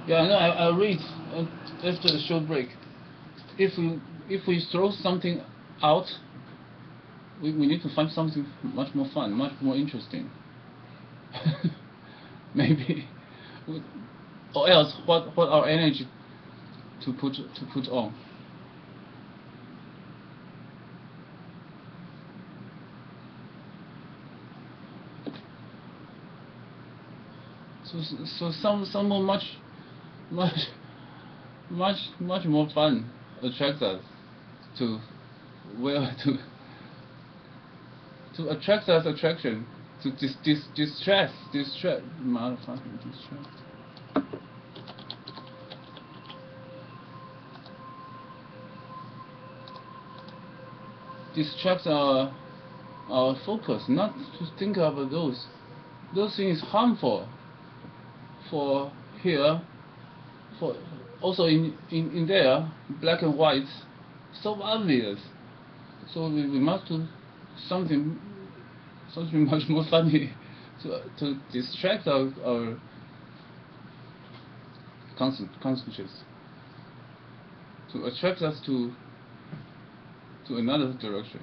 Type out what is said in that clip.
Yeah, no, I read after the short break. If we throw something out, we need to find something much more fun, much more interesting. Maybe, or else what our energy to put on. So some more much much more fun attracts us to well to attract us attraction to distress motherfucking distress distracts our focus, not to think about those things harmful for here, for also in there, black and white, so obvious. So we must do something something much more funny to distract our conscience, to attract us to another direction.